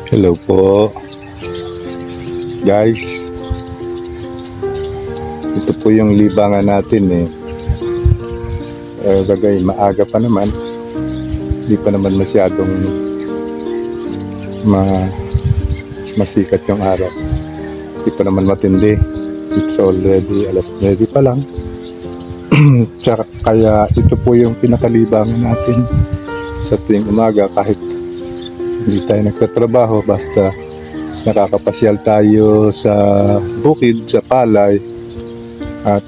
Hello po guys, ito po yung libangan natin bagay maaga pa naman, hindi pa naman masyadong masikat yung araw, hindi pa naman matindi. It's already alas 9 pa lang. Tsaka kaya ito po yung pinakalibangan natin sa tuwing umaga, kahit hindi tayo nagtatrabaho, basta nakakapasyal tayo sa bukid, sa palay, at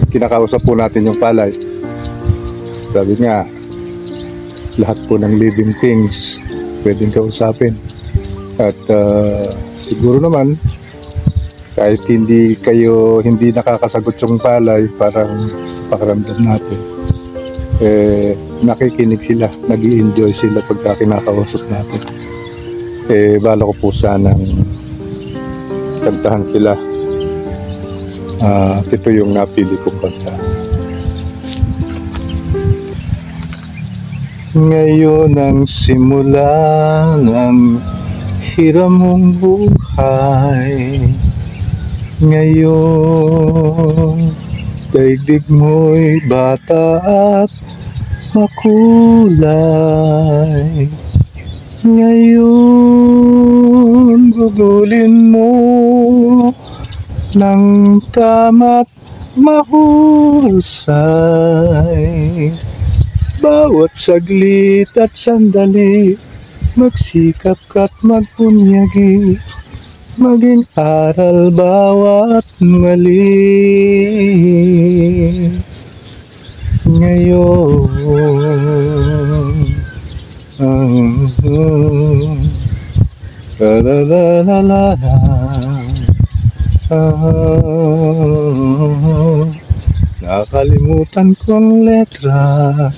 kinakausap po natin yung palay. Sabi nga, lahat po ng living things pwedeng kausapin. At siguro naman, kahit hindi nakakasagot yung palay, parang sa pakiramdam natin, nakikinig sila, nag-i-enjoy sila pagka kinakausap natin. Bala ko po sanang kantahan sila. Ito yung napili kong kanta. Ngayon ang simula ng hiram mong buhay. Ngayon daigdig mo'y bata at makulay. Ngayon gugulin mo ng tama't mahusay. Bawat saglit at sandali, magsikap ka't magpunyagi, maging aral bawat mali. Ngayon nakalimutan ko ang letra.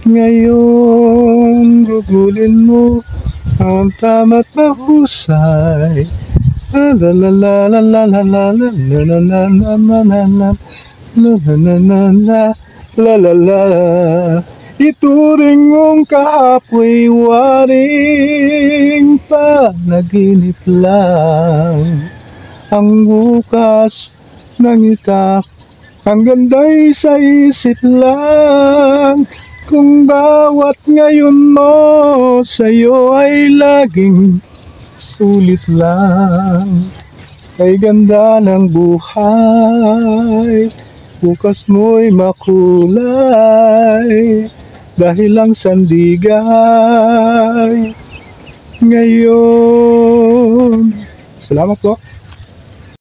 Ngayon gugulin mo ang tama't mahusay. La la la la la la la la la la la la la la la. Ituring mong kahapoy waring panaginip lang. Ang bukas ng itak, ang ganda'y sa isip lang. Kung bawat ngayon mo sa'yo ay laging sulit lang, ay ganda ng buhay. Bukas mo'y makulay dahil ang sandigay. Ngayon, salamat po.